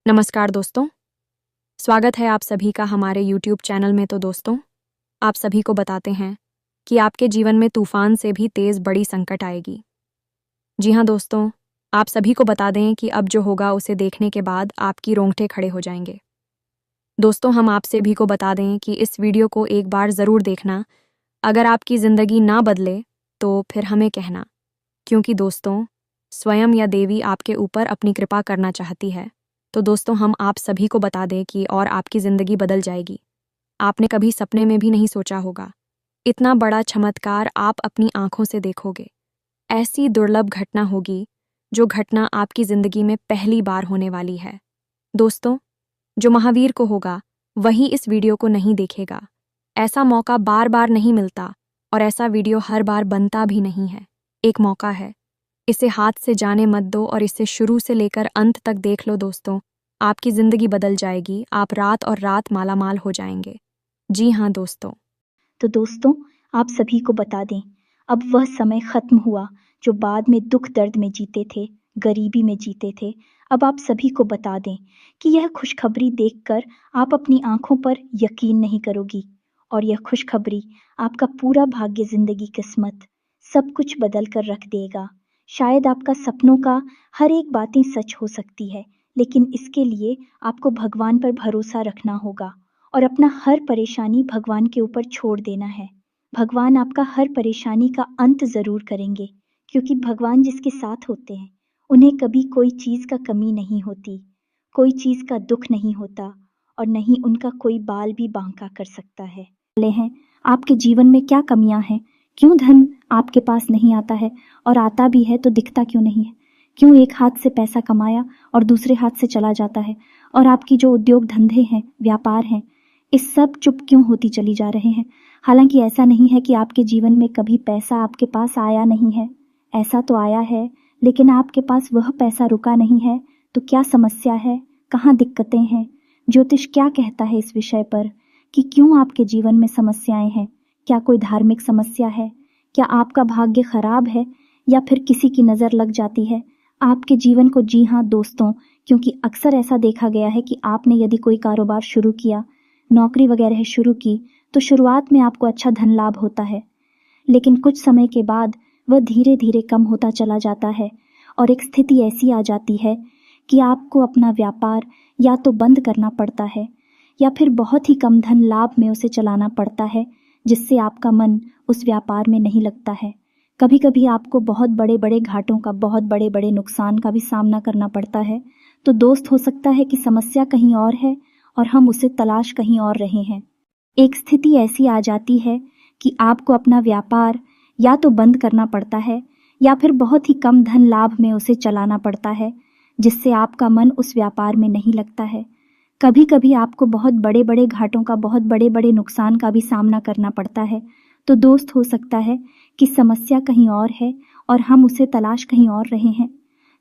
नमस्कार दोस्तों, स्वागत है आप सभी का हमारे YouTube चैनल में। तो दोस्तों, आप सभी को बताते हैं कि आपके जीवन में तूफान से भी तेज़ बड़ी संकट आएगी। जी हाँ दोस्तों, आप सभी को बता दें कि अब जो होगा उसे देखने के बाद आपकी रोंगटे खड़े हो जाएंगे। दोस्तों, हम आप सभी को बता दें कि इस वीडियो को एक बार ज़रूर देखना। अगर आपकी ज़िंदगी ना बदले तो फिर हमें कहना, क्योंकि दोस्तों, स्वयं या देवी आपके ऊपर अपनी कृपा करना चाहती है। तो दोस्तों, हम आप सभी को बता दें कि और आपकी ज़िंदगी बदल जाएगी। आपने कभी सपने में भी नहीं सोचा होगा, इतना बड़ा चमत्कार आप अपनी आंखों से देखोगे। ऐसी दुर्लभ घटना होगी जो घटना आपकी ज़िंदगी में पहली बार होने वाली है। दोस्तों, जो महावीर को होगा वही इस वीडियो को नहीं देखेगा। ऐसा मौका बार बार नहीं मिलता और ऐसा वीडियो हर बार बनता भी नहीं है। एक मौका है, इसे हाथ से जाने मत दो और इसे शुरू से लेकर अंत तक देख लो। दोस्तों, आपकी ज़िंदगी बदल जाएगी, आप रात और रात मालामाल हो जाएंगे। जी हाँ दोस्तों। तो दोस्तों, आप सभी को बता दें, अब वह समय ख़त्म हुआ जो बाद में दुख दर्द में जीते थे, गरीबी में जीते थे। अब आप सभी को बता दें कि यह खुशखबरी देखकर आप अपनी आंखों पर यकीन नहीं करोगी और यह खुशखबरी आपका पूरा भाग्य, ज़िंदगी, किस्मत सब कुछ बदल कर रख देगा। शायद आपका सपनों का हर एक बातें सच हो सकती है, लेकिन इसके लिए आपको भगवान पर भरोसा रखना होगा और अपना हर परेशानी भगवान के ऊपर छोड़ देना है। भगवान आपका हर परेशानी का अंत ज़रूर करेंगे, क्योंकि भगवान जिसके साथ होते हैं उन्हें कभी कोई चीज़ का कमी नहीं होती, कोई चीज़ का दुख नहीं होता और नहीं उनका कोई बाल भी बांका कर सकता है। हैं आपके जीवन में क्या कमियां हैं? क्यों धन आपके पास नहीं आता है, और आता भी है तो दिखता क्यों नहीं है? क्यों एक हाथ से पैसा कमाया और दूसरे हाथ से चला जाता है, और आपकी जो उद्योग धंधे हैं, व्यापार हैं, इस सब चुप क्यों होती चली जा रहे हैं? हालांकि ऐसा नहीं है कि आपके जीवन में कभी पैसा आपके पास आया नहीं है, ऐसा तो आया है, लेकिन आपके पास वह पैसा रुका नहीं है। तो क्या समस्या है? कहाँ दिक्कतें हैं? ज्योतिष क्या कहता है इस विषय पर कि क्यों आपके जीवन में समस्याएं हैं? क्या कोई धार्मिक समस्या है? क्या आपका भाग्य खराब है, या फिर किसी की नज़र लग जाती है आपके जीवन को? जी हाँ दोस्तों, क्योंकि अक्सर ऐसा देखा गया है कि आपने यदि कोई कारोबार शुरू किया, नौकरी वगैरह शुरू की, तो शुरुआत में आपको अच्छा धन लाभ होता है, लेकिन कुछ समय के बाद वह धीरे धीरे कम होता चला जाता है और एक स्थिति ऐसी आ जाती है कि आपको अपना व्यापार या तो बंद करना पड़ता है या फिर बहुत ही कम धन लाभ में उसे चलाना पड़ता है, जिससे आपका मन उस व्यापार में नहीं लगता है। कभी कभी आपको बहुत बड़े बड़े घाटों का, बहुत बड़े बड़े नुकसान का भी सामना करना पड़ता है। तो दोस्त, हो सकता है कि समस्या कहीं और है और हम उसे तलाश कहीं और रहे हैं। एक स्थिति ऐसी आ जाती है कि आपको अपना व्यापार या तो बंद करना पड़ता है या फिर बहुत ही कम धन लाभ में उसे चलाना पड़ता है, जिससे आपका मन उस व्यापार में नहीं लगता है। कभी कभी आपको बहुत बड़े बड़े घाटों का, बहुत बड़े बड़े नुकसान का भी सामना करना पड़ता है। तो दोस्त, हो सकता है कि समस्या कहीं और है और हम उसे तलाश कहीं और रहे हैं,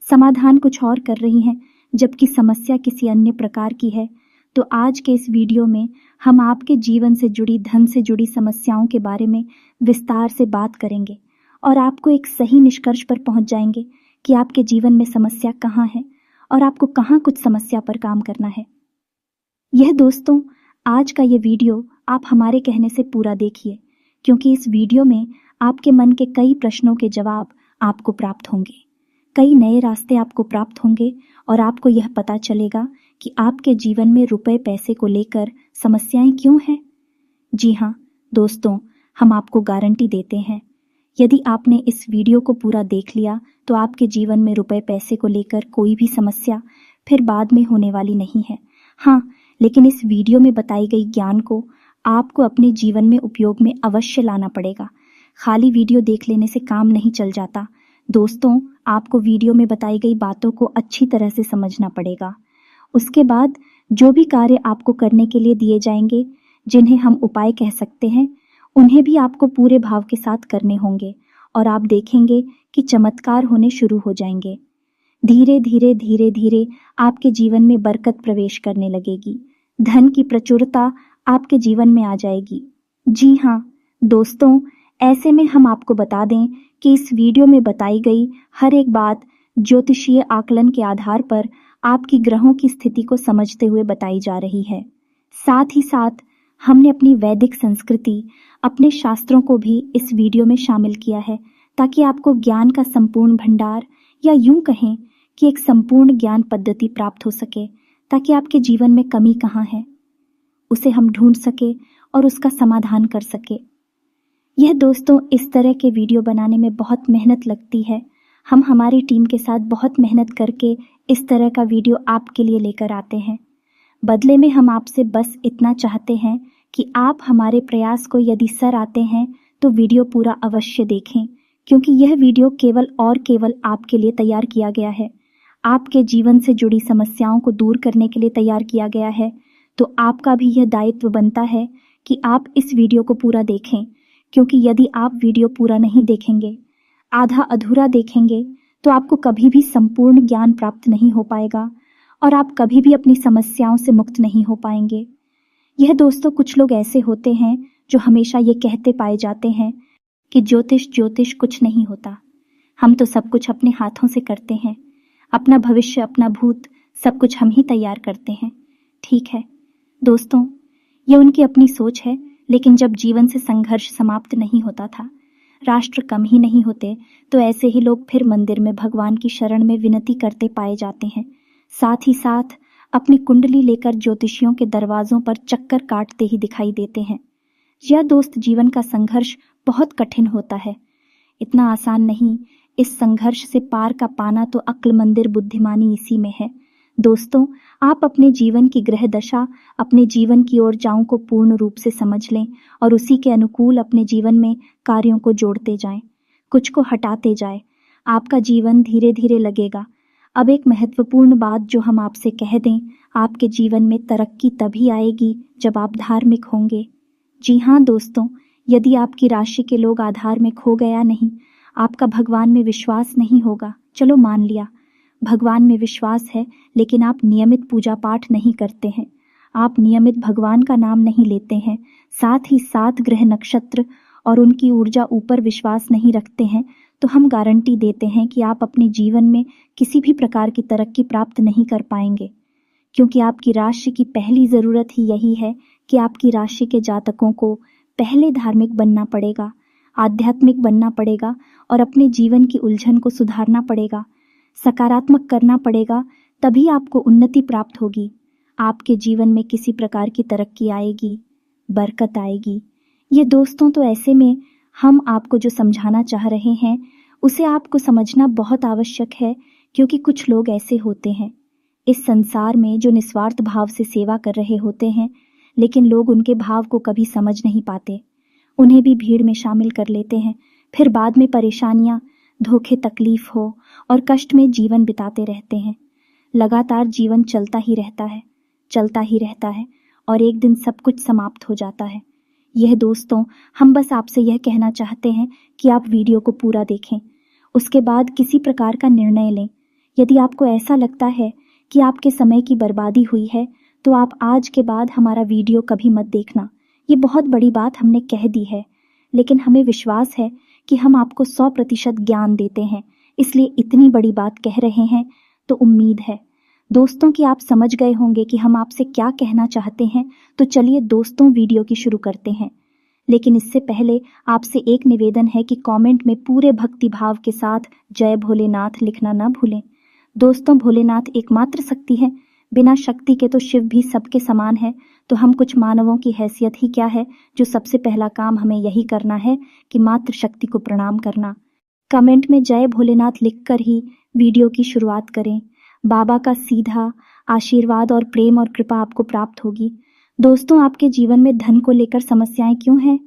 समाधान कुछ और कर रही हैं, जबकि समस्या किसी अन्य प्रकार की है। तो आज के इस वीडियो में हम आपके जीवन से जुड़ी, धन से जुड़ी समस्याओं के बारे में विस्तार से बात करेंगे और आपको एक सही निष्कर्ष पर पहुंच जाएंगे कि आपके जीवन में समस्या कहाँ है और आपको कहाँ कुछ समस्या पर काम करना है। यह दोस्तों, आज का ये वीडियो आप हमारे कहने से पूरा देखिए, क्योंकि इस वीडियो में आपके मन के कई प्रश्नों के जवाब आपको प्राप्त होंगे, कई नए रास्ते आपको प्राप्त होंगे और आपको यह पता चलेगा कि आपके जीवन में रुपए पैसे को लेकर समस्याएं क्यों हैं। जी हाँ दोस्तों, हम आपको गारंटी देते हैं, यदि आपने इस वीडियो को पूरा देख लिया तो आपके जीवन में रुपए पैसे को लेकर कोई भी समस्या फिर बाद में होने वाली नहीं है। हाँ, लेकिन इस वीडियो में बताई गई ज्ञान को आपको अपने जीवन में उपयोग में अवश्य लाना पड़ेगा। खाली वीडियो देख लेने से काम नहीं चल जाता दोस्तों, आपको वीडियो में बताई गई बातों को अच्छी तरह से समझना पड़ेगा। उसके बाद जो भी कार्य आपको करने के लिए दिए जाएंगे, जिन्हें हम उपाय कह सकते हैं, उन्हें भी आपको पूरे भाव के साथ करने होंगे और आप देखेंगे कि चमत्कार होने शुरू हो जाएंगे। धीरे धीरे धीरे धीरे आपके जीवन में बरकत प्रवेश करने लगेगी, धन की प्रचुरता आपके जीवन में आ जाएगी। जी हाँ दोस्तों, ऐसे में हम आपको बता दें कि इस वीडियो में बताई गई हर एक बात ज्योतिषीय आकलन के आधार पर आपकी ग्रहों की स्थिति को समझते हुए बताई जा रही है। साथ ही साथ हमने अपनी वैदिक संस्कृति, अपने शास्त्रों को भी इस वीडियो में शामिल किया है, ताकि आपको ज्ञान का संपूर्ण भंडार, या यूं कहें कि एक संपूर्ण ज्ञान पद्धति प्राप्त हो सके, ताकि आपके जीवन में कमी कहाँ है उसे हम ढूंढ सके और उसका समाधान कर सके। यह दोस्तों, इस तरह के वीडियो बनाने में बहुत मेहनत लगती है। हम हमारी टीम के साथ बहुत मेहनत करके इस तरह का वीडियो आपके लिए लेकर आते हैं। बदले में हम आपसे बस इतना चाहते हैं कि आप हमारे प्रयास को यदि सर आते हैं तो वीडियो पूरा अवश्य देखें, क्योंकि यह वीडियो केवल और केवल आपके लिए तैयार किया गया है। आपके जीवन से जुड़ी समस्याओं को दूर करने के लिए तैयार किया गया है। तो आपका भी यह दायित्व बनता है कि आप इस वीडियो को पूरा देखें, क्योंकि यदि आप वीडियो पूरा नहीं देखेंगे, आधा अधूरा देखेंगे, तो आपको कभी भी संपूर्ण ज्ञान प्राप्त नहीं हो पाएगा और आप कभी भी अपनी समस्याओं से मुक्त नहीं हो पाएंगे। यह दोस्तों, कुछ लोग ऐसे होते हैं जो हमेशा ये कहते पाए जाते हैं कि ज्योतिष कुछ नहीं होता, हम तो सब कुछ अपने हाथों से करते हैं, अपना भविष्य, अपना भूत, सब कुछ हम ही तैयार करते हैं। ठीक है दोस्तों, ये उनकी अपनी सोच है, लेकिन जब जीवन से संघर्ष समाप्त नहीं होता था, राष्ट्र कम ही नहीं होते, तो ऐसे ही लोग फिर मंदिर में भगवान की शरण में विनती करते पाए जाते हैं। साथ ही साथ अपनी कुंडली लेकर ज्योतिषियों के दरवाजों पर चक्कर काटते ही दिखाई देते हैं। यह दोस्त, जीवन का संघर्ष बहुत कठिन होता है, इतना आसान नहीं। इस संघर्ष से पार का पाना तो अक्ल, मंदिर, बुद्धिमानी इसी में है। दोस्तों, आप अपने जीवन की ग्रह दशा, अपने जीवन की ऊर्जाओं को पूर्ण रूप से समझ लें और उसी के अनुकूल अपने जीवन में कार्यों को जोड़ते जाएं, कुछ को हटाते जाएं। आपका जीवन धीरे धीरे लगेगा। अब एक महत्वपूर्ण बात जो हम आपसे कह दें, आपके जीवन में तरक्की तभी आएगी जब आप धार्मिक होंगे। जी हाँ दोस्तों, यदि आपकी राशि के लोग आधार्मिक हो गया नहीं, आपका भगवान में विश्वास नहीं होगा, चलो मान लिया भगवान में विश्वास है, लेकिन आप नियमित पूजा पाठ नहीं करते हैं, आप नियमित भगवान का नाम नहीं लेते हैं, साथ ही साथ ग्रह नक्षत्र और उनकी ऊर्जा ऊपर विश्वास नहीं रखते हैं, तो हम गारंटी देते हैं कि आप अपने जीवन में किसी भी प्रकार की तरक्की प्राप्त नहीं कर पाएंगे। क्योंकि आपकी राशि की पहली ज़रूरत ही यही है कि आपकी राशि के जातकों को पहले धार्मिक बनना पड़ेगा, आध्यात्मिक बनना पड़ेगा और अपने जीवन की उलझन को सुधारना पड़ेगा, सकारात्मक करना पड़ेगा, तभी आपको उन्नति प्राप्त होगी। आपके जीवन में किसी प्रकार की तरक्की आएगी, बरकत आएगी। ये दोस्तों, तो ऐसे में हम आपको जो समझाना चाह रहे हैं उसे आपको समझना बहुत आवश्यक है, क्योंकि कुछ लोग ऐसे होते हैं इस संसार में जो निस्वार्थ भाव से सेवा कर रहे होते हैं, लेकिन लोग उनके भाव को कभी समझ नहीं पाते, उन्हें भी भीड़ में शामिल कर लेते हैं, फिर बाद में परेशानियां, धोखे, तकलीफ हो और कष्ट में जीवन बिताते रहते हैं। लगातार जीवन चलता ही रहता है और एक दिन सब कुछ समाप्त हो जाता है। यह दोस्तों, हम बस आपसे यह कहना चाहते हैं कि आप वीडियो को पूरा देखें, उसके बाद किसी प्रकार का निर्णय लें। यदि आपको ऐसा लगता है कि आपके समय की बर्बादी हुई है, तो आप आज के बाद हमारा वीडियो कभी मत देखना। ये बहुत बड़ी बात हमने कह दी है, लेकिन हमें विश्वास है कि हम आपको 100% ज्ञान देते हैं, इसलिए इतनी बड़ी बात कह रहे हैं। तो उम्मीद है दोस्तों कि आप समझ गए होंगे कि हम आपसे क्या कहना चाहते हैं। तो चलिए दोस्तों, वीडियो की शुरू करते हैं। लेकिन इससे पहले आपसे एक निवेदन है कि कमेंट में पूरे भक्ति भाव के साथ जय भोलेनाथ लिखना ना भूलें। दोस्तों, भोलेनाथ एकमात्र शक्ति है, बिना शक्ति के तो शिव भी सबके समान है। तो हम कुछ मानवों की हैसियत ही क्या है, जो सबसे पहला काम हमें यही करना है कि मात्र शक्ति को प्रणाम करना। कमेंट में जय भोलेनाथ लिखकर ही वीडियो की शुरुआत करें। बाबा का सीधा आशीर्वाद और प्रेम और कृपा आपको प्राप्त होगी। दोस्तों, आपके जीवन में धन को लेकर समस्याएं क्यों हैं?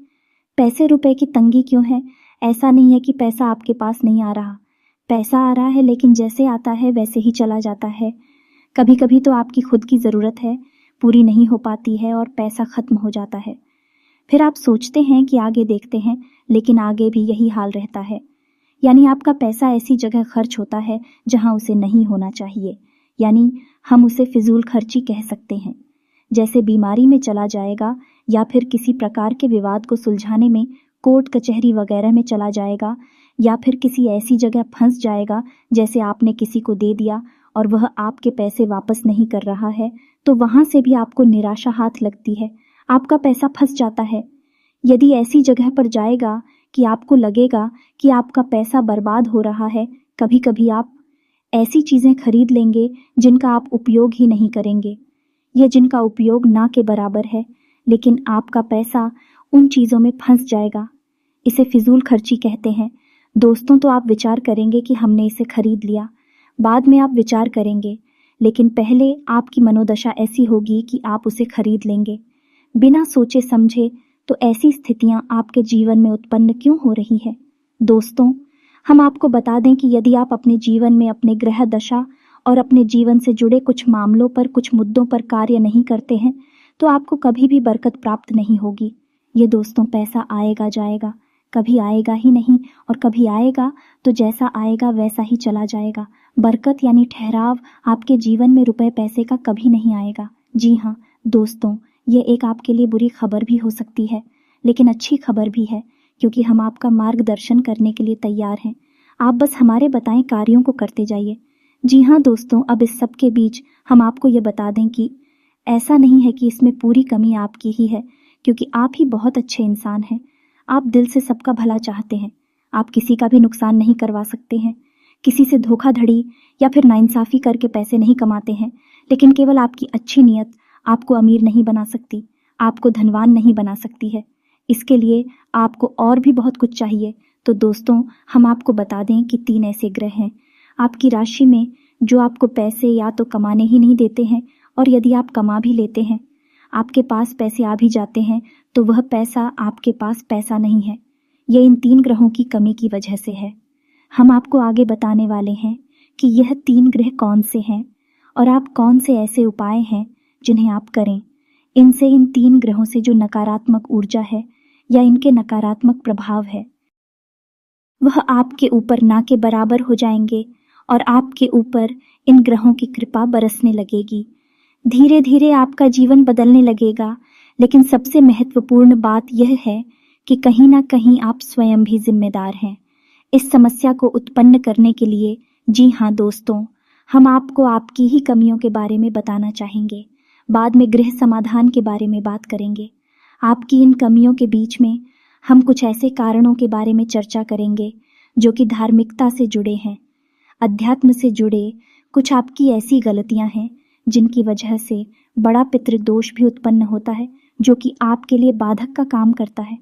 पैसे रुपए की तंगी क्यों है? ऐसा नहीं है कि पैसा आपके पास नहीं आ रहा, पैसा आ रहा है, लेकिन जैसे आता है वैसे ही चला जाता है। कभी कभी तो आपकी खुद की ज़रूरत है, पूरी नहीं हो पाती है और पैसा ख़त्म हो जाता है। फिर आप सोचते हैं कि आगे देखते हैं, लेकिन आगे भी यही हाल रहता है। यानी आपका पैसा ऐसी जगह खर्च होता है जहां उसे नहीं होना चाहिए, यानी हम उसे फिजूल खर्ची कह सकते हैं। जैसे बीमारी में चला जाएगा, या फिर किसी प्रकार के विवाद को सुलझाने में कोर्ट कचहरी वगैरह में चला जाएगा, या फिर किसी ऐसी जगह फंस जाएगा जैसे आपने किसी को दे दिया और वह आपके पैसे वापस नहीं कर रहा है, तो वहां से भी आपको निराशा हाथ लगती है, आपका पैसा फंस जाता है। यदि ऐसी जगह पर जाएगा कि आपको लगेगा कि आपका पैसा बर्बाद हो रहा है, कभी कभी आप ऐसी चीजें खरीद लेंगे जिनका आप उपयोग ही नहीं करेंगे, या जिनका उपयोग ना के बराबर है, लेकिन आपका पैसा उन चीजों में फंस जाएगा। इसे फिजूल खर्ची कहते हैं। दोस्तों, तो आप विचार करेंगे कि हमने इसे खरीद लिया, बाद में आप विचार करेंगे, लेकिन पहले आपकी मनोदशा ऐसी होगी कि आप उसे खरीद लेंगे बिना सोचे समझे। तो ऐसी स्थितियां आपके जीवन में उत्पन्न क्यों हो रही है? दोस्तों, हम आपको बता दें कि यदि आप अपने जीवन में अपने ग्रह दशा और अपने जीवन से जुड़े कुछ मामलों पर, कुछ मुद्दों पर कार्य नहीं करते हैं, तो आपको कभी भी बरकत प्राप्त नहीं होगी। ये दोस्तों, पैसा आएगा जाएगा, कभी आएगा ही नहीं, और कभी आएगा तो जैसा आएगा वैसा ही चला जाएगा। बरकत यानी ठहराव आपके जीवन में रुपए पैसे का कभी नहीं आएगा। जी हाँ दोस्तों, ये एक आपके लिए बुरी खबर भी हो सकती है, लेकिन अच्छी खबर भी है, क्योंकि हम आपका मार्गदर्शन करने के लिए तैयार हैं। आप बस हमारे बताएं कार्यों को करते जाइए। जी हाँ दोस्तों, अब इस सब के बीच हम आपको ये बता दें कि ऐसा नहीं है कि इसमें पूरी कमी आपकी ही है, क्योंकि आप ही बहुत अच्छे इंसान हैं। आप दिल से सबका भला चाहते हैं। आप किसी का भी नुकसान नहीं करवा सकते हैं, किसी से धोखाधड़ी या फिर नाइंसाफी करके पैसे नहीं कमाते हैं, लेकिन केवल आपकी अच्छी नीयत आपको अमीर नहीं बना सकती, आपको धनवान नहीं बना सकती है। इसके लिए आपको और भी बहुत कुछ चाहिए। तो दोस्तों, हम आपको बता दें कि 3 ऐसे ग्रह हैं आपकी राशि में जो आपको पैसे या तो कमाने ही नहीं देते हैं, और यदि आप कमा भी लेते हैं, आपके पास पैसे आ भी जाते हैं, तो वह पैसा आपके पास पैसा नहीं है। यह इन 3 ग्रहों की कमी की वजह से है। हम आपको आगे बताने वाले हैं कि यह 3 ग्रह कौन से हैं और आप कौन से ऐसे उपाय हैं जिन्हें आप करें। इनसे इन 3 ग्रहों से जो नकारात्मक ऊर्जा है या इनके नकारात्मक प्रभाव है, वह आपके ऊपर ना के बराबर हो जाएंगे, और आपके ऊपर इन ग्रहों की कृपा बरसने लगेगी। धीरे धीरे आपका जीवन बदलने लगेगा। लेकिन सबसे महत्वपूर्ण बात यह है कि कहीं ना कहीं आप स्वयं भी जिम्मेदार हैं इस समस्या को उत्पन्न करने के लिए। जी हाँ दोस्तों, हम आपको आपकी ही कमियों के बारे में बताना चाहेंगे। बाद में गृह समाधान के बारे में बात करेंगे। आपकी इन कमियों के बीच में हम कुछ ऐसे कारणों के बारे में चर्चा करेंगे जो कि धार्मिकता से जुड़े हैं, अध्यात्म से जुड़े। कुछ आपकी ऐसी गलतियां हैं जिनकी वजह से बड़ा पितृदोष भी उत्पन्न होता है, जो कि आपके लिए बाधक का काम करता है।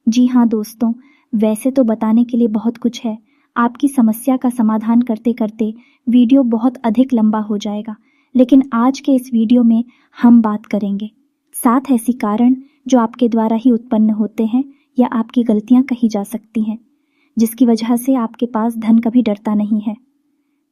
जी हाँ दोस्तों, वैसे तो बताने के लिए बहुत कुछ है। आपकी समस्या का समाधान करते करते वीडियो बहुत अधिक लंबा हो जाएगा, लेकिन आज के इस वीडियो में हम बात करेंगे 7 ऐसी कारण जो आपके द्वारा ही उत्पन्न होते हैं या आपकी गलतियां कही जा सकती हैं, जिसकी वजह से आपके पास धन कभी डरता नहीं है,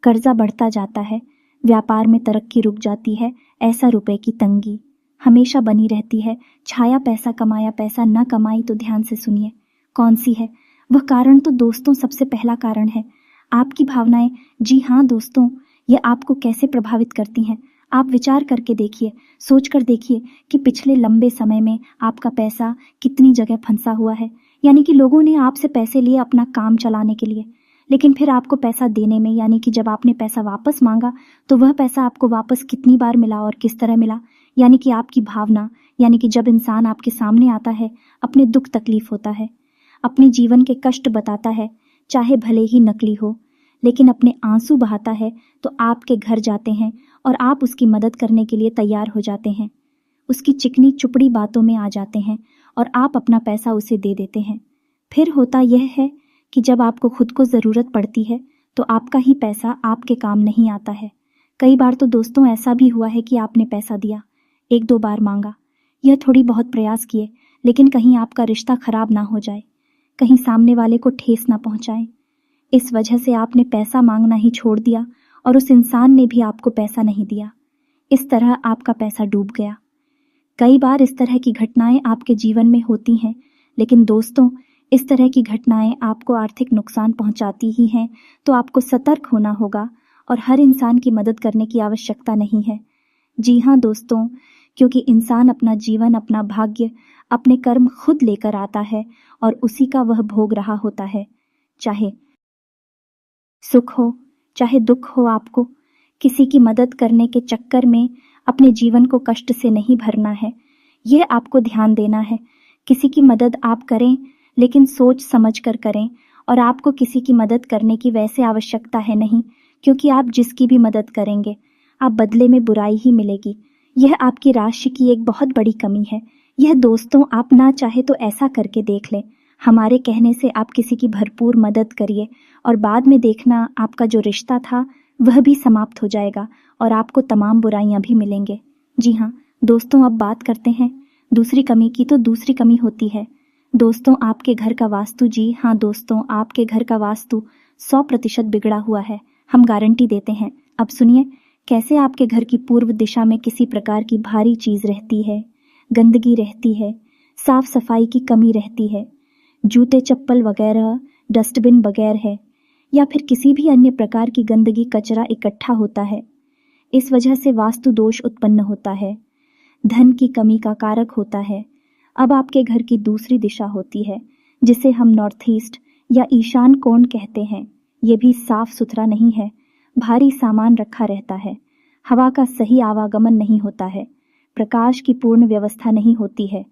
कर्जा बढ़ता जाता है, व्यापार में तरक्की रुक जाती है, ऐसा रुपए की तंगी हमेशा बनी रहती है, छाया पैसा कमाया पैसा न कमाई। तो ध्यान से सुनिए कौन सी है वह कारण। तो दोस्तों, सबसे पहला कारण है आपकी भावनाएं। जी हाँ दोस्तों, ये आपको कैसे प्रभावित करती हैं। आप विचार करके देखिए, सोच कर देखिए कि पिछले लंबे समय में आपका पैसा कितनी जगह फंसा हुआ है। यानी कि लोगों ने आपसे पैसे लिए अपना काम चलाने के लिए, लेकिन फिर आपको पैसा देने में, यानी कि जब आपने पैसा वापस मांगा तो वह पैसा आपको वापस कितनी बार मिला और किस तरह मिला। यानी कि आपकी भावना, यानी कि जब इंसान आपके सामने आता है, अपने दुख तकलीफ होता है, अपने जीवन के कष्ट बताता है, चाहे भले ही नकली हो, लेकिन अपने आंसू बहाता है, तो आपके घर जाते हैं और आप उसकी मदद करने के लिए तैयार हो जाते हैं। उसकी चिकनी चुपड़ी बातों में आ जाते हैं और आप अपना पैसा उसे दे देते हैं। फिर होता यह है कि जब आपको खुद को ज़रूरत पड़ती है तो आपका ही पैसा आपके काम नहीं आता है। कई बार तो दोस्तों ऐसा भी हुआ है कि आपने पैसा दिया, 1-2 बार मांगा, यह थोड़ी बहुत प्रयास किए, लेकिन कहीं आपका रिश्ता खराब ना हो जाए, कहीं सामने वाले को ठेस ना पहुंचाए। इस वजह से आपने पैसा मांगना ही छोड़ दिया और उस इंसान ने भी आपको पैसा नहीं दिया। इस तरह आपका पैसा डूब गया। कई बार इस तरह की घटनाएं आपके जीवन में होती हैं, लेकिन दोस्तों इस तरह की घटनाएं आपको आर्थिक नुकसान पहुंचाती ही हैं, तो आपको सतर्क होना होगा और हर इंसान की मदद करने की आवश्यकता नहीं है। जी हाँ दोस्तों, क्योंकि इंसान अपना जीवन, अपना भाग्य, अपने कर्म खुद लेकर आता है और उसी का वह भोग रहा होता है। चाहे सुख हो चाहे दुख हो, आपको किसी की मदद करने के चक्कर में अपने जीवन को कष्ट से नहीं भरना है, यह आपको ध्यान देना है। किसी की मदद आप करें, लेकिन सोच समझ कर करें, और आपको किसी की मदद करने की वैसे आवश्यकता है नहीं, क्योंकि आप जिसकी भी मदद करेंगे आप बदले में बुराई ही मिलेगी। यह आपकी राशि की एक बहुत बड़ी कमी है। यह दोस्तों आप ना चाहे तो ऐसा करके देख लें। हमारे कहने से आप किसी की भरपूर मदद करिए और बाद में देखना आपका जो रिश्ता था वह भी समाप्त हो जाएगा और आपको तमाम बुराइयां भी मिलेंगे। जी हाँ दोस्तों, अब बात करते हैं दूसरी कमी की। तो दूसरी कमी होती है दोस्तों आपके घर का वास्तु। जी हाँ दोस्तों, आपके घर का वास्तु 100% बिगड़ा हुआ है, हम गारंटी देते हैं। अब सुनिए कैसे आपके घर की पूर्व दिशा में किसी प्रकार की भारी चीज रहती है, गंदगी रहती है, साफ सफाई की कमी रहती है, जूते चप्पल वगैरह डस्टबिन बगैर है, या फिर किसी भी अन्य प्रकार की गंदगी कचरा इकट्ठा होता है। इस वजह से वास्तु दोष उत्पन्न होता है, धन की कमी का कारक होता है। अब आपके घर की दूसरी दिशा होती है जिसे हम नॉर्थ ईस्ट या ईशान कोण कहते हैं। ये भी साफ सुथरा नहीं है, भारी सामान रखा रहता है, हवा का सही आवागमन नहीं होता है, प्रकाश की पूर्ण व्यवस्था नहीं होती है।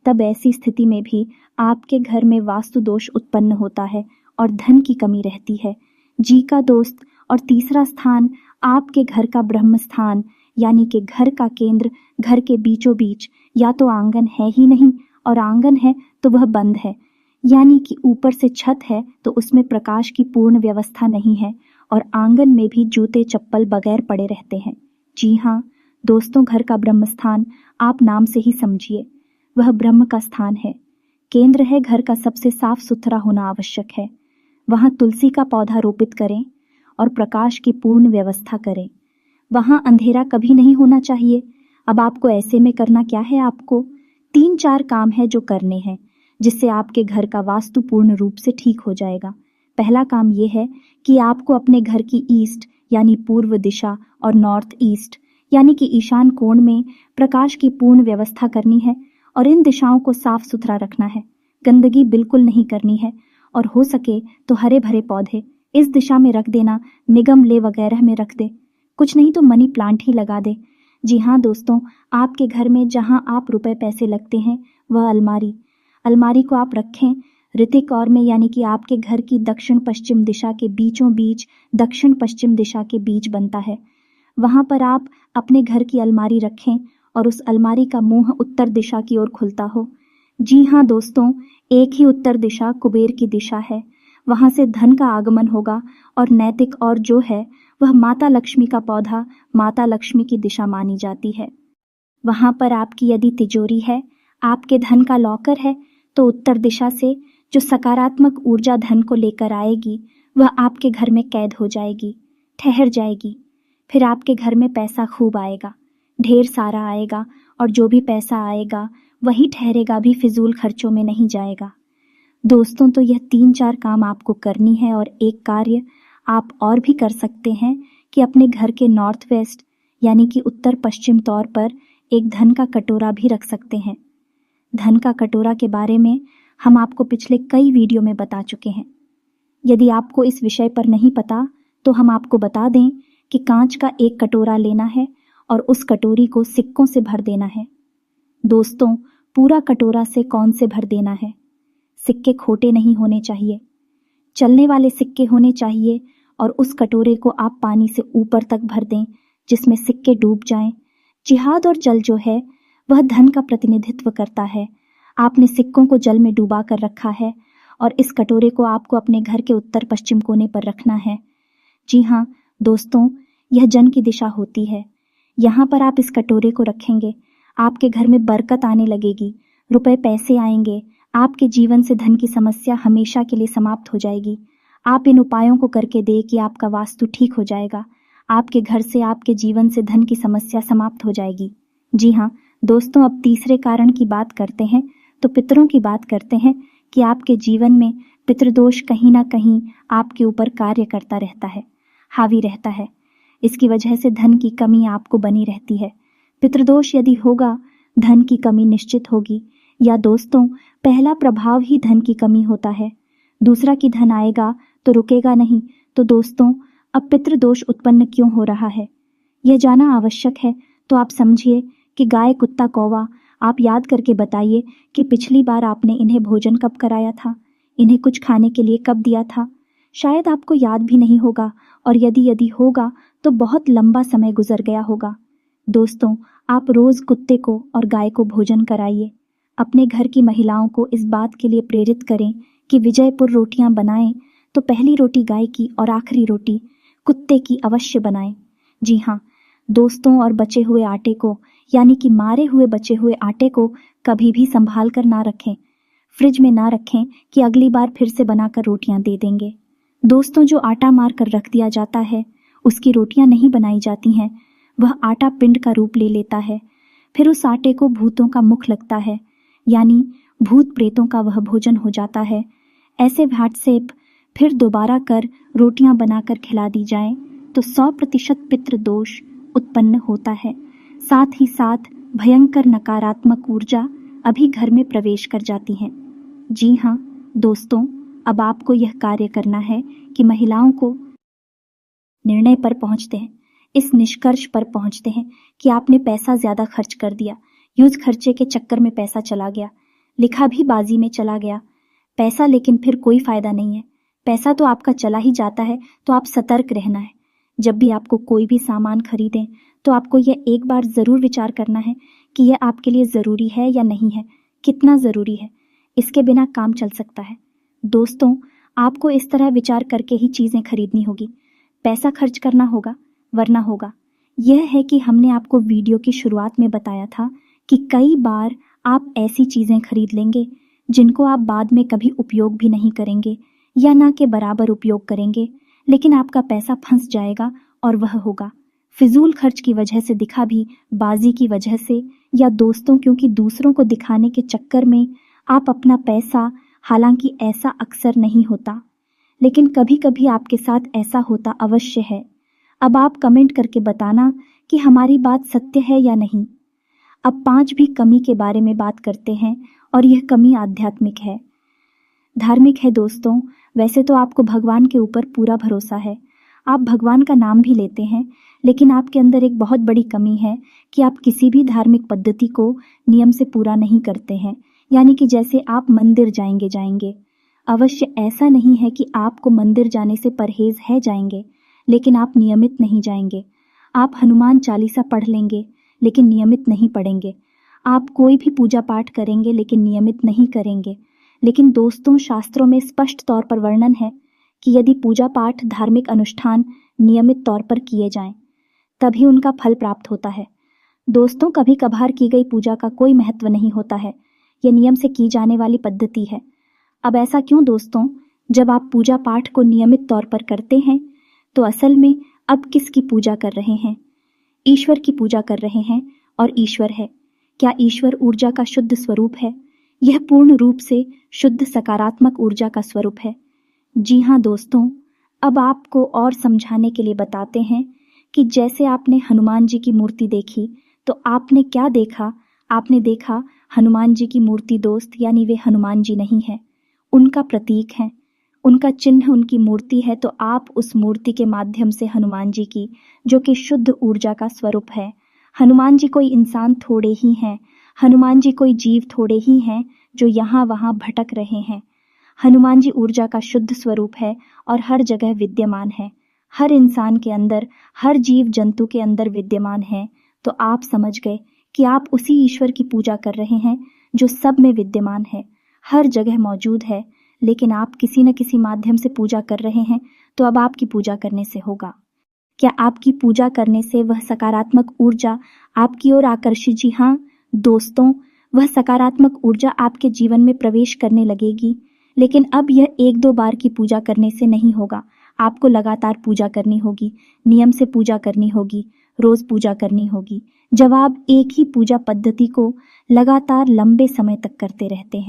तब ऐसी स्थिति में भी आपके घर में वास्तु दोष उत्पन्न होता है और धन की कमी रहती है। जी का दोस्त, और तीसरा स्थान आपके घर का ब्रह्म स्थान, यानी कि घर का केंद्र, घर के बीचों बीच या तो आंगन है ही नहीं, और आंगन है तो वह बंद है, यानी कि ऊपर से छत है तो उसमें प्रकाश की पूर्ण व्यवस्था नहीं है, और आंगन में भी जूते चप्पल बगैर पड़े रहते हैं। जी हाँ दोस्तों, घर का ब्रह्म स्थान आप नाम से ही समझिए, वह ब्रह्म का स्थान है, केंद्र है। घर का सबसे साफ सुथरा होना आवश्यक है। वहाँ तुलसी का पौधा रोपित करें और प्रकाश की पूर्ण व्यवस्था करें। वहाँ अंधेरा कभी नहीं होना चाहिए। अब आपको ऐसे में करना क्या है, आपको 3-4 काम है जो करने हैं जिससे आपके घर का वास्तु पूर्ण रूप से ठीक हो जाएगा। पहला काम यह है कि आपको अपने घर की ईस्ट यानी पूर्व दिशा और नॉर्थ ईस्ट यानी कि ईशान कोण में प्रकाश की पूर्ण व्यवस्था करनी है, और इन दिशाओं को साफ सुथरा रखना है। गंदगी बिल्कुल नहीं करनी है, और हो सके तो हरे भरे पौधे इस दिशा में रख देना, निगम ले वगैरह में रख दे, कुछ नहीं तो मनी प्लांट ही लगा दे। जी हाँ दोस्तों, आपके घर में जहाँ आप रुपए पैसे लगते हैं वह अलमारी को आप रखें ऋतिक और में, यानी कि आपके घर की दक्षिण पश्चिम दिशा के बीचों बीच, दक्षिण पश्चिम दिशा के बीच बनता है। वहाँ पर आप अपने घर की अलमारी रखें और उस अलमारी का मुंह उत्तर दिशा की ओर खुलता हो। जी हाँ दोस्तों, एक ही उत्तर दिशा कुबेर की दिशा है, वहाँ से धन का आगमन होगा, और नैतिक और जो है वह माता लक्ष्मी का पौधा माता लक्ष्मी की दिशा मानी जाती है। वहाँ पर आपकी यदि तिजोरी है, आपके धन का लॉकर है, तो उत्तर दिशा से जो सकारात्मक ऊर्जा धन को लेकर आएगी वह आपके घर में कैद हो जाएगी, ठहर जाएगी। फिर आपके घर में पैसा खूब आएगा, ढेर सारा आएगा, और जो भी पैसा आएगा वही ठहरेगा, भी फिजूल खर्चों में नहीं जाएगा। दोस्तों, तो यह 3-4 काम आपको करनी है, और एक कार्य आप और भी कर सकते हैं कि अपने घर के नॉर्थ वेस्ट यानी कि उत्तर पश्चिम तौर पर एक धन का कटोरा भी रख सकते हैं। धन का कटोरा के बारे में हम आपको पिछले कई वीडियो में बता चुके हैं। यदि आपको इस विषय पर नहीं पता तो हम आपको बता दें कि कांच का एक कटोरा लेना है और उस कटोरी को सिक्कों से भर देना है। दोस्तों, पूरा कटोरा से कौन से भर देना है? सिक्के खोटे नहीं होने चाहिए, चलने वाले सिक्के होने चाहिए, और उस कटोरे को आप पानी से ऊपर तक भर दें जिसमें सिक्के डूब जाएं। जिहाद और जल जो है वह धन का प्रतिनिधित्व करता है। आपने सिक्कों को जल में डुबा कर रखा है, और इस कटोरे को आपको अपने घर के उत्तर पश्चिम कोने पर रखना है। जी हाँ दोस्तों, यह जन की दिशा होती है। यहाँ पर आप इस कटोरे को रखेंगे, आपके घर में बरकत आने लगेगी, रुपए पैसे आएंगे, आपके जीवन से धन की समस्या हमेशा के लिए समाप्त हो जाएगी। आप इन उपायों को करके दें कि आपका वास्तु ठीक हो जाएगा, आपके घर से, आपके जीवन से धन की समस्या समाप्त हो जाएगी। जी हाँ दोस्तों, अब तीसरे कारण की बात करते हैं, तो पितरों की बात करते हैं कि आपके जीवन में पितृदोष कहीं ना कहीं आपके ऊपर कार्य करता रहता है, हावी रहता है। इसकी वजह से धन की कमी आपको बनी रहती है। पितृदोष यदि होगा, धन की कमी निश्चित होगी। या दोस्तों, पहला प्रभाव ही धन की कमी होता है, दूसरा कि धन आएगा तो रुकेगा नहीं। तो दोस्तों, अब पितृदोष उत्पन्न क्यों हो रहा है? यह जाना आवश्यक है तो आप समझिए कि गाय, कुत्ता, कौवा, आप याद करके बताइए कि पिछली बार आपने इन्हें भोजन कब कराया था, इन्हें कुछ खाने के लिए कब दिया था। शायद आपको याद भी नहीं होगा, और यदि होगा तो बहुत लंबा समय गुजर गया होगा। दोस्तों, आप रोज कुत्ते को और गाय को भोजन कराइए। अपने घर की महिलाओं को इस बात के लिए प्रेरित करें कि विजयपुर रोटियां बनाएं तो पहली रोटी गाय की और आखिरी रोटी कुत्ते की अवश्य बनाएं। जी हाँ दोस्तों, और बचे हुए आटे को, यानी कि मारे हुए बचे हुए आटे को कभी भी संभाल कर ना रखें, फ्रिज में ना रखें कि अगली बार फिर से बनाकर रोटियां दे देंगे। दोस्तों, जो आटा मार कर रख दिया जाता है उसकी रोटियां नहीं बनाई जाती हैं, वह आटा पिंड का रूप ले लेता है। फिर उस आटे को भूतों का मुख लगता है, यानी भूत प्रेतों का वह भोजन हो जाता है। ऐसे व्हाट्सएप फिर दोबारा कर रोटियां बनाकर खिला दी जाए तो 100% पितृ दोष उत्पन्न होता है। साथ ही साथ भयंकर नकारात्मक ऊर्जा अभी घर में प्रवेश कर जाती है। जी हाँ दोस्तों, अब आपको यह कार्य करना है कि महिलाओं को निर्णय पर पहुंचते हैं, इस निष्कर्ष पर पहुंचते हैं कि आपने पैसा ज्यादा खर्च कर दिया, यूज खर्चे के चक्कर में पैसा चला गया, लिखा भी बाजी में चला गया पैसा, लेकिन फिर कोई फायदा नहीं है। पैसा तो आपका चला ही जाता है, तो आप सतर्क रहना है। जब भी आपको कोई भी सामान खरीदें तो आपको यह एक बार जरूर विचार करना है कि यह आपके लिए जरूरी है या नहीं है, कितना जरूरी है, इसके बिना काम चल सकता है। दोस्तों, आपको इस तरह विचार करके ही चीजें खरीदनी होगी, पैसा खर्च करना होगा, वरना होगा। यह है कि हमने आपको वीडियो की शुरुआत में बताया था कि कई बार आप ऐसी चीजें खरीद लेंगे जिनको आप बाद में कभी उपयोग भी नहीं करेंगे या ना के बराबर उपयोग करेंगे, लेकिन आपका पैसा फंस जाएगा और वह होगा फिजूल खर्च की वजह से, दिखा भी बाजी की वजह से, या दोस्तों क्योंकि दूसरों को दिखाने के चक्कर में आप अपना पैसा, हालांकि ऐसा अक्सर नहीं होता लेकिन कभी कभी आपके साथ ऐसा होता अवश्य है। अब आप कमेंट करके बताना कि हमारी बात सत्य है या नहीं। अब 5 भी कमी के बारे में बात करते हैं, और यह कमी आध्यात्मिक है, धार्मिक है। दोस्तों, वैसे तो आपको भगवान के ऊपर पूरा भरोसा है, आप भगवान का नाम भी लेते हैं, लेकिन आपके अंदर एक बहुत बड़ी कमी है कि आप किसी भी धार्मिक पद्धति को नियम से पूरा नहीं करते हैं। यानी कि जैसे आप मंदिर जाएंगे, अवश्य ऐसा नहीं है कि आपको मंदिर जाने से परहेज है जाएंगे, लेकिन आप नियमित नहीं जाएंगे। आप हनुमान चालीसा पढ़ लेंगे लेकिन नियमित नहीं पढ़ेंगे। आप कोई भी पूजा पाठ करेंगे लेकिन नियमित नहीं करेंगे। लेकिन दोस्तों, शास्त्रों में स्पष्ट तौर पर वर्णन है कि यदि पूजा पाठ, धार्मिक अनुष्ठान नियमित तौर पर किए जाएं, तभी उनका फल प्राप्त होता है। दोस्तों, कभी कभार की गई पूजा का कोई महत्व नहीं होता है, यह नियम से की जाने वाली पद्धति है। अब ऐसा क्यों दोस्तों? जब आप पूजा पाठ को नियमित तौर पर करते हैं तो असल में अब किसकी पूजा कर रहे हैं? ईश्वर की पूजा कर रहे हैं। और ईश्वर है क्या? ईश्वर ऊर्जा का शुद्ध स्वरूप है। यह पूर्ण रूप से शुद्ध सकारात्मक ऊर्जा का स्वरूप है। जी हाँ दोस्तों, अब आपको और समझाने के लिए बताते हैं कि जैसे आपने हनुमान जी की मूर्ति देखी तो आपने क्या देखा? आपने देखा हनुमान जी की मूर्ति दोस्त, यानी वे हनुमान जी नहीं है, उनका प्रतीक है, उनका चिन्ह उनकी मूर्ति है। तो आप उस मूर्ति के माध्यम से हनुमान जी की, जो कि शुद्ध ऊर्जा का स्वरूप है, हनुमान जी कोई इंसान थोड़े ही हैं, हनुमान जी कोई जीव थोड़े ही हैं जो यहाँ वहाँ भटक रहे हैं। हनुमान जी ऊर्जा का शुद्ध स्वरूप है और हर जगह विद्यमान है, हर इंसान के अंदर, हर जीव जंतु के अंदर विद्यमान है। तो आप समझ गए कि आप उसी ईश्वर की पूजा कर रहे हैं जो सब में विद्यमान है, हर जगह मौजूद है, लेकिन आप किसी न किसी माध्यम से पूजा कर रहे हैं। तो अब आपकी पूजा करने से होगा क्या? आपकी पूजा करने से वह सकारात्मक ऊर्जा आपकी ओर आकर्षित, जी हाँ दोस्तों, वह सकारात्मक ऊर्जा आपके जीवन में प्रवेश करने लगेगी। लेकिन अब यह 1-2 बार की पूजा करने से नहीं होगा, आपको लगातार पूजा करनी होगी, नियम से पूजा करनी होगी, रोज पूजा करनी होगी। जब आप एक ही पूजा पद्धति को लगातार लंबे समय तक करते रहते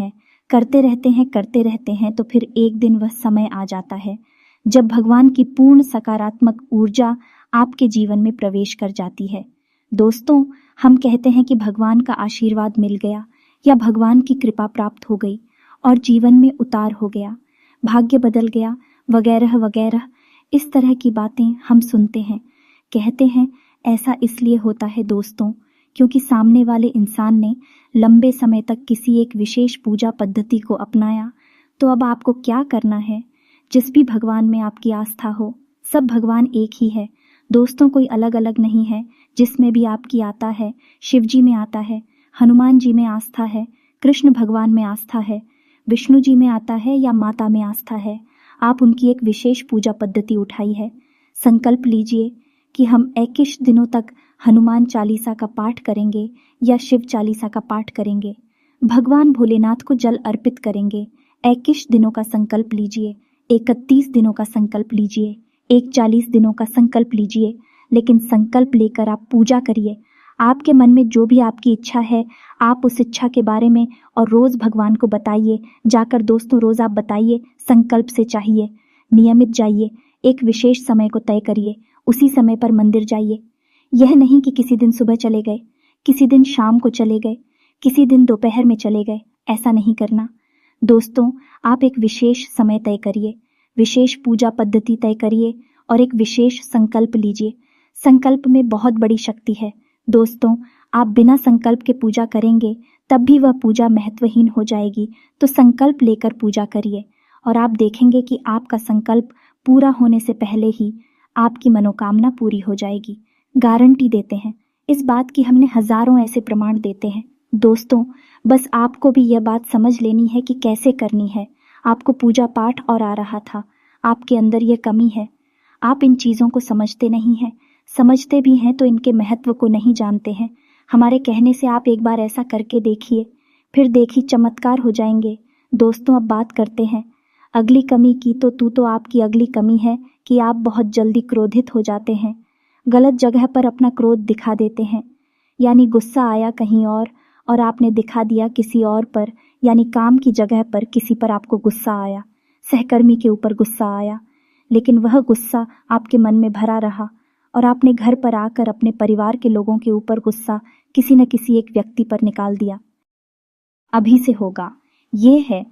हैं तो फिर एक दिन वह समय आ जाता है जब भगवान की पूर्ण सकारात्मक ऊर्जा आपके जीवन में प्रवेश कर जाती है। दोस्तों, हम कहते हैं कि भगवान का आशीर्वाद मिल गया या भगवान की कृपा प्राप्त हो गई और जीवन में उतार हो गया, भाग्य बदल गया, वगैरह वगैरह। इस तरह की बातें हम सुनते हैं, कहते हैं, ऐसा इसलिए होता है दोस्तों, क्योंकि सामने वाले इंसान ने लंबे समय तक किसी एक विशेष पूजा पद्धति को अपनाया। तो अब आपको क्या करना है? जिस भी भगवान में आपकी आस्था हो, सब भगवान एक ही है दोस्तों, कोई अलग अलग नहीं है। जिसमें भी आपकी आता है, शिव जी में आता है, हनुमान जी में आस्था है, कृष्ण भगवान में आस्था है, विष्णु जी में आता है या माता में आस्था है, आप उनकी एक विशेष पूजा पद्धति उठाई है। संकल्प लीजिए कि हम 21 दिनों तक हनुमान चालीसा का पाठ करेंगे या शिव चालीसा का पाठ करेंगे, भगवान भोलेनाथ को जल अर्पित करेंगे। 21 दिनों का संकल्प लीजिए, 31 दिनों का संकल्प लीजिए, 41 दिनों का संकल्प लीजिए, लेकिन संकल्प लेकर आप पूजा करिए। आपके मन में जो भी आपकी इच्छा है, आप उस इच्छा के बारे में और रोज भगवान को बताइए। जाकर दोस्तों रोज आप बताइए, संकल्प से चाहिए, नियमित जाइए, एक विशेष समय को तय करिए, उसी समय पर मंदिर जाइए। यह नहीं कि किसी दिन सुबह चले गए, किसी दिन शाम को चले गए, किसी दिन दोपहर में चले गए, ऐसा नहीं करना दोस्तों। आप एक विशेष समय तय करिए, विशेष पूजा पद्धति तय करिए और एक विशेष संकल्प लीजिए। संकल्प में बहुत बड़ी शक्ति है दोस्तों। आप बिना संकल्प के पूजा करेंगे तब भी वह पूजा महत्वहीन हो जाएगी। तो संकल्प लेकर पूजा करिए और आप देखेंगे कि आपका संकल्प पूरा होने से पहले ही आपकी मनोकामना पूरी हो जाएगी। गारंटी देते हैं इस बात की, हमने हजारों ऐसे प्रमाण देते हैं दोस्तों। बस आपको भी यह बात समझ लेनी है कि कैसे करनी है। आपको पूजा पाठ और आ रहा था, आपके अंदर यह कमी है। आप इन चीज़ों को समझते नहीं हैं, समझते भी हैं तो इनके महत्व को नहीं जानते हैं। हमारे कहने से आप एक बार ऐसा करके देखिए, फिर देखिए चमत्कार हो जाएंगे दोस्तों। अब बात करते हैं अगली कमी की। तो आपकी अगली कमी है कि आप बहुत जल्दी क्रोधित हो जाते हैं, गलत जगह पर अपना क्रोध दिखा देते हैं। यानी गुस्सा आया कहीं और आपने दिखा दिया किसी और पर, यानी काम की जगह पर किसी पर आपको गुस्सा आया, सहकर्मी के ऊपर गुस्सा आया, लेकिन वह गुस्सा आपके मन में भरा रहा और आपने घर पर आकर अपने परिवार के लोगों के ऊपर गुस्सा किसी न किसी एक व्यक्ति पर निकाल दिया। अभी से होगा ये है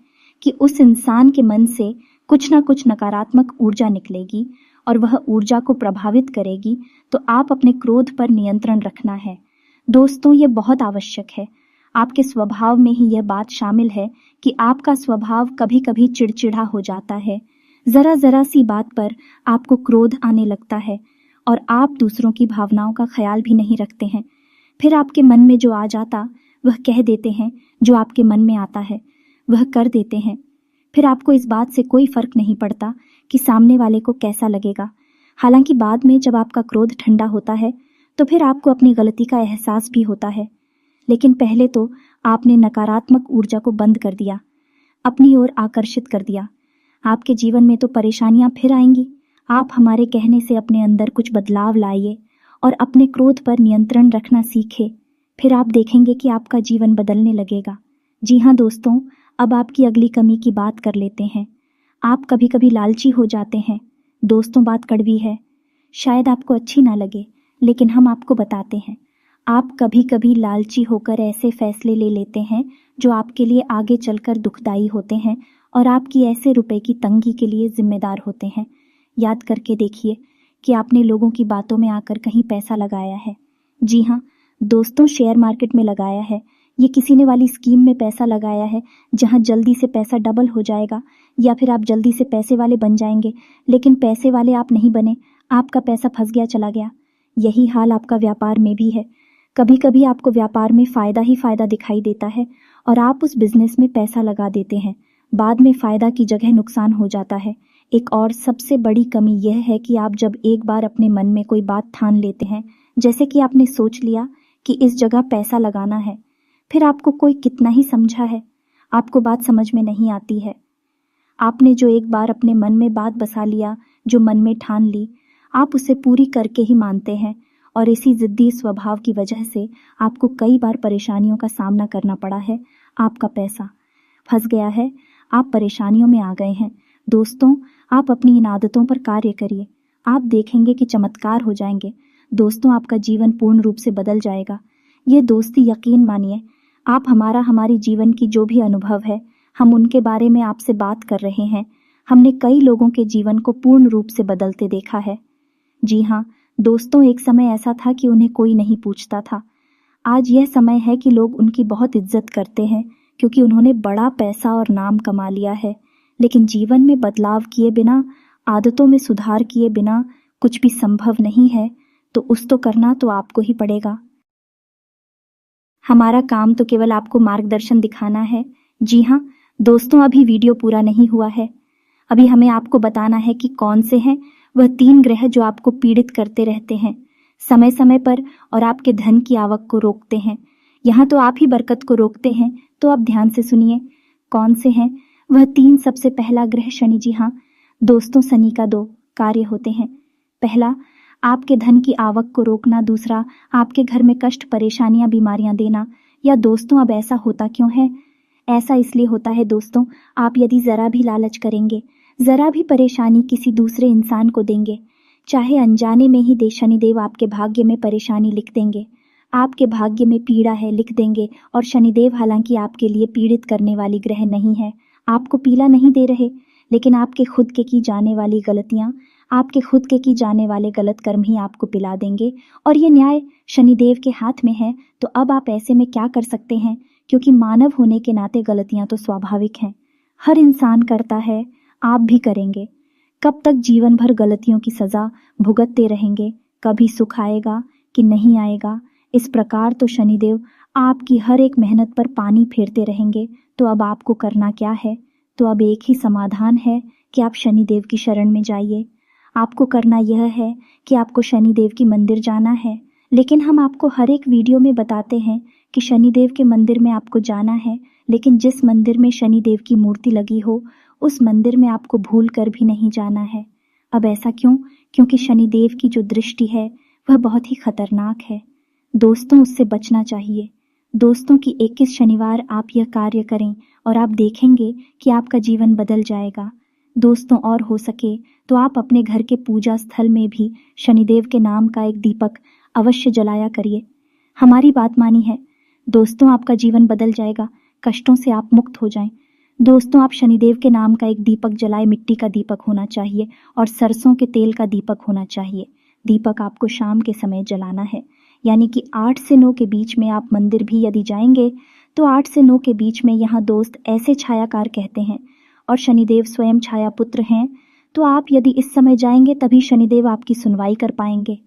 कि उस इंसान के मन से कुछ ना कुछ नकारात्मक ऊर्जा निकलेगी और वह ऊर्जा को प्रभावित करेगी। तो आप अपने क्रोध पर नियंत्रण रखना है दोस्तों, ये बहुत आवश्यक है। आपके स्वभाव में ही यह बात शामिल है कि आपका स्वभाव कभी कभी चिड़चिड़ा हो जाता है। जरा जरा सी बात पर आपको क्रोध आने लगता है और आप दूसरों की भावनाओं का ख्याल भी नहीं रखते हैं। फिर आपके मन में जो आ जाता वह कह देते हैं, जो आपके मन में आता है वह कर देते हैं। फिर आपको इस बात से कोई फर्क नहीं पड़ता कि सामने वाले को कैसा लगेगा। हालांकि बाद में जब आपका क्रोध ठंडा होता है तो फिर आपको अपनी गलती का एहसास भी होता है, लेकिन पहले तो आपने नकारात्मक ऊर्जा को बंद कर दिया, अपनी ओर आकर्षित कर दिया। आपके जीवन में तो परेशानियां फिर आएंगी। आप हमारे कहने से अपने अंदर कुछ बदलाव लाइए और अपने क्रोध पर नियंत्रण रखना सीखे, फिर आप देखेंगे कि आपका जीवन बदलने लगेगा। जी हाँ दोस्तों, अब आपकी अगली कमी की बात कर लेते हैं। आप कभी कभी लालची हो जाते हैं दोस्तों। बात कड़वी है, शायद आपको अच्छी ना लगे, लेकिन हम आपको बताते हैं। आप कभी कभी लालची होकर ऐसे फैसले ले लेते हैं जो आपके लिए आगे चलकर दुखदाई होते हैं और आपकी ऐसे रुपए की तंगी के लिए जिम्मेदार होते हैं। याद करके देखिए कि आपने लोगों की बातों में आकर कहीं पैसा लगाया है। जी हाँ दोस्तों, शेयर मार्केट में लगाया है, ये किसी ने वाली स्कीम में पैसा लगाया है जहां जल्दी से पैसा डबल हो जाएगा या फिर आप जल्दी से पैसे वाले बन जाएंगे, लेकिन पैसे वाले आप नहीं बने, आपका पैसा फंस गया, चला गया। यही हाल आपका व्यापार में भी है। कभी कभी आपको व्यापार में फ़ायदा ही फ़ायदा दिखाई देता है और आप उस बिजनेस में पैसा लगा देते हैं, बाद में फ़ायदा की जगह नुकसान हो जाता है। एक और सबसे बड़ी कमी यह है कि आप जब एक बार अपने मन में कोई बात ठान लेते हैं, जैसे कि आपने सोच लिया कि इस जगह पैसा लगाना है, फिर आपको कोई कितना ही समझा है, आपको बात समझ में नहीं आती है। आपने जो एक बार अपने मन में बात बसा लिया, जो मन में ठान ली, आप उसे पूरी करके ही मानते हैं और इसी जिद्दी स्वभाव की वजह से आपको कई बार परेशानियों का सामना करना पड़ा है। आपका पैसा फंस गया है, आप परेशानियों में आ गए हैं। दोस्तों, आप अपनी इन आदतों पर कार्य करिए, आप देखेंगे कि चमत्कार हो जाएंगे। दोस्तों, आपका जीवन पूर्ण रूप से बदल जाएगा। ये दोस्ती यकीन मानिए, आप हमारी जीवन की जो भी अनुभव है, हम उनके बारे में आपसे बात कर रहे हैं। हमने कई लोगों के जीवन को पूर्ण रूप से बदलते देखा है। जी हाँ दोस्तों, एक समय ऐसा था कि उन्हें कोई नहीं पूछता था। आज यह समय है कि लोग उनकी बहुत इज्जत करते हैं क्योंकि उन्होंने बड़ा पैसा और नाम कमा लिया है। लेकिन जीवन में बदलाव किए बिना, आदतों में सुधार किए बिना कुछ भी संभव नहीं है। तो उस तो करना तो आपको ही पड़ेगा। हमारा काम तो केवल आपको मार्गदर्शन दिखाना है। जी हाँ दोस्तों, अभी वीडियो पूरा नहीं हुआ है। अभी हमें आपको बताना है कि कौन से हैं वह 3 ग्रह जो आपको पीड़ित करते रहते हैं समय समय पर और आपके धन की आवक को रोकते हैं। यहाँ तो आप ही बरकत को रोकते हैं, तो आप ध्यान से सुनिए कौन से हैं वह 3। सबसे पहला ग्रह शनि। जी हाँ दोस्तों, शनि का 2 कार्य होते हैं। पहला, आपके धन की आवक को रोकना। दूसरा, आपके घर में कष्ट, परेशानियां, बीमारियां देना। या दोस्तों, अब ऐसा होता क्यों है? ऐसा इसलिए होता है दोस्तों, आप यदि जरा भी लालच करेंगे, जरा भी परेशानी किसी दूसरे इंसान को देंगे, चाहे अनजाने में ही दे, शनिदेव आपके भाग्य में परेशानी लिख देंगे। आपके भाग्य में पीड़ा है लिख देंगे। और शनिदेव हालांकि आपके लिए पीड़ित करने वाली ग्रह नहीं है, आपको पीला नहीं दे रहे, लेकिन आपके खुद के की जाने वाली गलतियां, आपके खुद के की जाने वाले गलत कर्म ही आपको पिला देंगे। और ये न्याय शनिदेव के हाथ में है। तो अब आप ऐसे में क्या कर सकते हैं? क्योंकि मानव होने के नाते गलतियां तो स्वाभाविक हैं, हर इंसान करता है, आप भी करेंगे। कब तक जीवन भर गलतियों की सजा भुगतते रहेंगे? कभी सुख आएगा कि नहीं आएगा? इस प्रकार तो शनिदेव आपकी हर एक मेहनत पर पानी फेरते रहेंगे। तो अब आपको करना क्या है? तो अब एक ही समाधान है कि आप शनिदेव की शरण में जाइए। आपको करना यह है कि आपको शनिदेव की मंदिर जाना है। लेकिन हम आपको हर एक वीडियो में बताते हैं कि शनिदेव के मंदिर में आपको जाना है, लेकिन जिस मंदिर में शनिदेव की मूर्ति लगी हो उस मंदिर में आपको भूल कर भी नहीं जाना है। अब ऐसा क्यों? क्योंकि शनिदेव की जो दृष्टि है वह बहुत ही खतरनाक है दोस्तों, उससे बचना चाहिए। दोस्तों की 21 शनिवार आप यह कार्य करें और आप देखेंगे कि आपका जीवन बदल जाएगा दोस्तों। और हो सके तो आप अपने घर के पूजा स्थल में भी शनिदेव के नाम का एक दीपक अवश्य जलाया करिए। हमारी बात मानी है दोस्तों, आपका जीवन बदल जाएगा, कष्टों से आप मुक्त हो जाएं। दोस्तों, आप शनिदेव के नाम का एक दीपक जलाए। मिट्टी का दीपक होना चाहिए और सरसों के तेल का दीपक होना चाहिए। दीपक आपको शाम के समय जलाना है, यानी कि 8 से 9 के बीच में। आप मंदिर भी यदि जाएंगे तो 8 से 9 के बीच में। यहाँ दोस्त ऐसे छायाकार कहते हैं और शनिदेव स्वयं छाया पुत्र हैं। तो आप यदि इस समय जाएंगे तभी शनिदेव आपकी सुनवाई कर पाएंगे।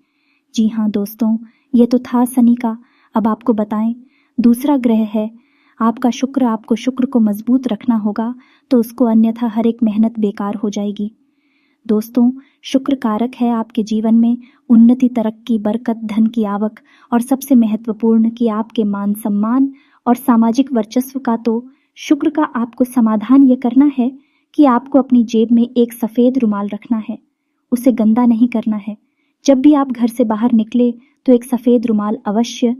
जी हाँ दोस्तों, ये तो था शनि का। अब आपको बताएं, दूसरा ग्रह है आपका शुक्र। आपको शुक्र को मजबूत रखना होगा, तो उसको अन्यथा हर एक मेहनत बेकार हो जाएगी। दोस्तों, शुक्र कारक है आपके जीवन में उन्नति, तरक्की, बरकत, धन की आवक और सबसे महत्वपूर्ण कि आपके मान सम्मान और सामाजिक वर्चस्व का। तो शुक्र का आपको समाधान ये करना है कि आपको अपनी जेब में एक सफेद रुमाल रखना है, उसे गंदा नहीं करना है। जब भी आप घर से बाहर निकले तो एक सफेद रुमाल अवश्य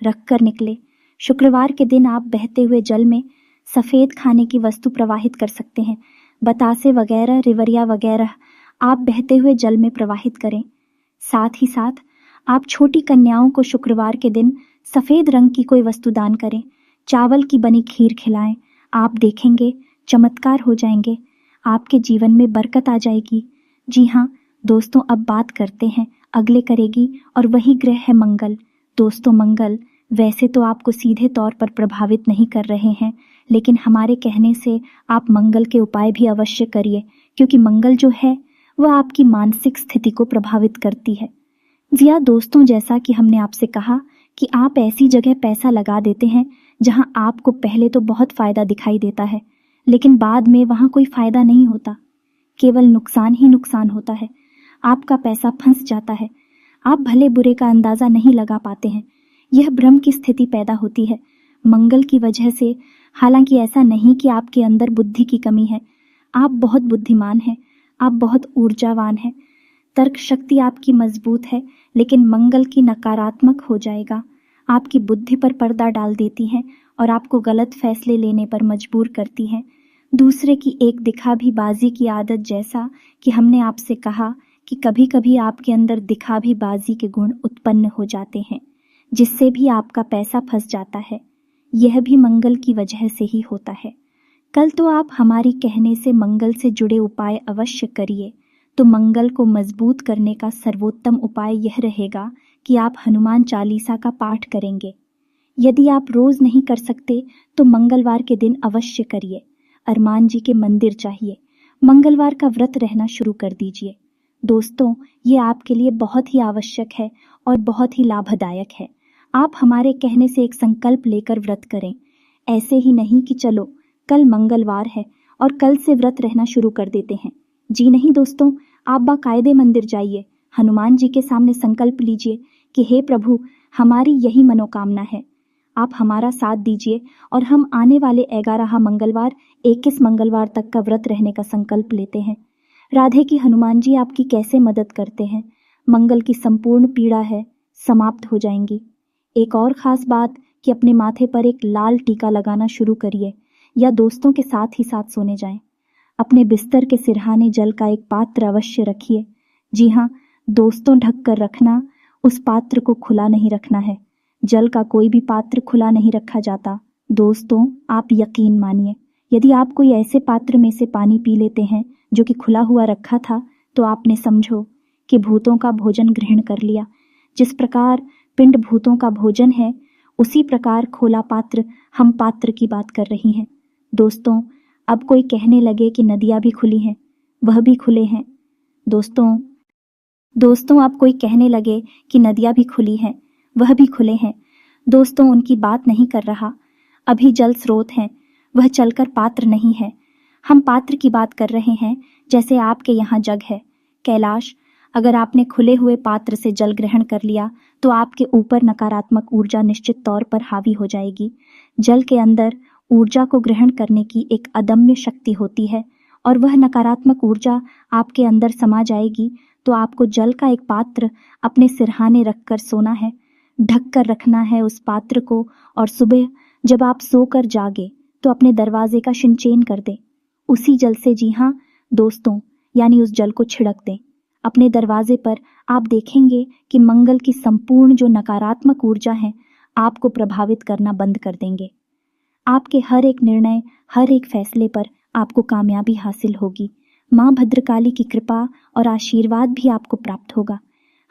रख कर निकले। शुक्रवार के दिन आप बहते हुए जल में सफेद खाने की वस्तु प्रवाहित कर सकते हैं। बतासे वगैरह, रिवरिया वगैरह आप बहते हुए जल में प्रवाहित करें। साथ ही साथ आप छोटी कन्याओं को शुक्रवार के दिन सफेद रंग की कोई वस्तु दान करें। चावल की बनी खीर खिलाएं। आप देखेंगे चमत्कार हो जाएंगे, आपके जीवन में बरकत आ जाएगी। जी हाँ दोस्तों, अब बात करते हैं अगले करेगी, और वही ग्रह है मंगल। दोस्तों, मंगल वैसे तो आपको सीधे तौर पर प्रभावित नहीं कर रहे हैं, लेकिन हमारे कहने से आप मंगल के उपाय भी अवश्य करिए, क्योंकि मंगल जो है वह आपकी मानसिक स्थिति को प्रभावित करती है। जी हाँ दोस्तों, जैसा कि हमने आपसे कहा कि आप ऐसी जगह पैसा लगा देते हैं जहां आपको पहले तो बहुत फायदा दिखाई देता है, लेकिन बाद में वहां कोई फायदा नहीं होता, केवल नुकसान ही नुकसान होता है। आपका पैसा फंस जाता है, आप भले बुरे का अंदाजा नहीं लगा पाते हैं। यह भ्रम की स्थिति पैदा होती है मंगल की वजह से। हालांकि ऐसा नहीं कि आपके अंदर बुद्धि की कमी है, आप बहुत बुद्धिमान हैं, आप बहुत ऊर्जावान हैं, तर्क शक्ति आपकी मजबूत है, लेकिन मंगल की नकारात्मक हो जाएगा, आपकी बुद्धि पर पर्दा डाल देती हैं और आपको गलत फैसले लेने पर मजबूर करती हैं। दूसरे की एक दिखावीबाजी की आदत, जैसा कि हमने आपसे कहा कि कभी कभी आपके अंदर दिखावीबाजी के गुण उत्पन्न हो जाते हैं, जिससे भी आपका पैसा फंस जाता है। यह भी मंगल की वजह से ही होता है। कल तो आप हमारी कहने से मंगल से जुड़े उपाय अवश्य करिए। तो मंगल को मजबूत करने का सर्वोत्तम उपाय यह रहेगा कि आप हनुमान चालीसा का पाठ करेंगे। यदि आप रोज नहीं कर सकते तो मंगलवार के दिन अवश्य करिए। हनुमान जी के मंदिर चाहिए, मंगलवार का व्रत रहना शुरू कर दीजिए। दोस्तों, ये आपके लिए बहुत ही आवश्यक है और बहुत ही लाभदायक है। आप हमारे कहने से एक संकल्प लेकर व्रत करें। ऐसे ही नहीं कि चलो कल मंगलवार है और कल से व्रत रहना शुरू कर देते हैं। जी नहीं दोस्तों, आप बाकायदे मंदिर जाइए, हनुमान जी के सामने संकल्प लीजिए कि हे प्रभु, हमारी यही मनोकामना है, आप हमारा साथ दीजिए और हम आने वाले 11 मंगलवार 21 मंगलवार तक का व्रत रहने का संकल्प लेते हैं। राधे की हनुमान जी आपकी कैसे मदद करते हैं। मंगल की संपूर्ण पीड़ा है समाप्त हो जाएंगी। एक और खास बात कि अपने माथे पर एक लाल टीका लगाना शुरू करिए या दोस्तों के साथ ही साथ सोने जाएं। अपने बिस्तर के सिरहाने जल का एक पात्र अवश्य रखिए। जी हाँ दोस्तों, ढक कर रखना, उस पात्र को खुला नहीं रखना है। जल का कोई भी पात्र खुला नहीं रखा जाता। दोस्तों, आप यकीन मानिए, यदि आप कोई ऐसे पात्र में से पानी पी लेते हैं जो कि खुला हुआ रखा था, तो आपने समझो कि भूतों का भोजन ग्रहण कर लिया। जिस प्रकार पिंड भूतों का भोजन है, उसी प्रकार खोला पात्र हम पात्र की बात कर रही हैं। दोस्तों, अब कोई कहने लगे कि नदियां भी खुली हैं, वह भी खुले हैं। दोस्तों अब कोई कहने लगे कि नदियां भी खुली हैं, वह भी खुले हैं। दोस्तों, उनकी बात नहीं कर रहा। अभी जल स्रोत हैं, वह चलकर पात्र नहीं है। हम पात्र की बात कर रहे हैं, जैसे आपके यहाँ जग है। कैलाश, अगर आपने खुले हुए पात्र से जल ग्रहण कर लिया तो आपके ऊपर नकारात्मक ऊर्जा निश्चित तौर पर हावी हो जाएगी। जल के अंदर ऊर्जा को ग्रहण करने की एक अदम्य शक्ति होती है और वह नकारात्मक ऊर्जा आपके अंदर समा जाएगी तो आपको जल का एक पात्र अपने सिरहाने रखकर सोना है, ढक कर रखना है उस पात्र को, और सुबह जब आप सोकर जागे तो अपने दरवाजे का सिंचन कर दें उसी जल से। जी हाँ दोस्तों, यानी उस जल को छिड़क दें अपने दरवाजे पर। आप देखेंगे कि मंगल की संपूर्ण जो नकारात्मक ऊर्जा है आपको प्रभावित करना बंद कर देंगे। आपके हर एक निर्णय, हर एक फैसले पर आपको कामयाबी हासिल होगी। माँ भद्रकाली की कृपा और आशीर्वाद भी आपको प्राप्त होगा।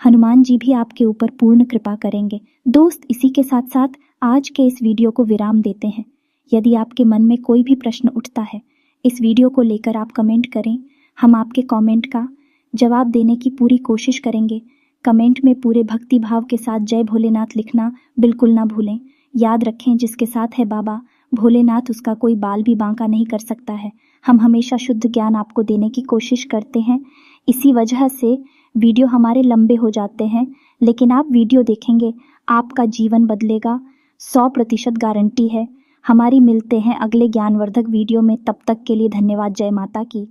हनुमान जी भी आपके ऊपर पूर्ण कृपा करेंगे। दोस्त, इसी के साथ साथ आज के इस वीडियो को विराम देते हैं। यदि आपके मन में कोई भी प्रश्न उठता है, इस वीडियो को लेकर आप कमेंट करें। हम आपके कमेंट का जवाब देने की पूरी कोशिश करेंगे। कमेंट में पूरे भक्ति भाव के साथ जय भोलेनाथ लिखना बिल्कुल ना भूलें। याद रखें, जिसके साथ है बाबा भोलेनाथ, उसका कोई बाल भी बांका नहीं कर सकता है। हम हमेशा शुद्ध ज्ञान आपको देने की कोशिश करते हैं। इसी वजह से वीडियो हमारे लंबे हो जाते हैं, लेकिन आप वीडियो देखेंगे, आपका जीवन बदलेगा, 100% गारंटी है। हमारी मिलते हैं अगले ज्ञानवर्धक वीडियो में। तब तक के लिए धन्यवाद। जय माता की।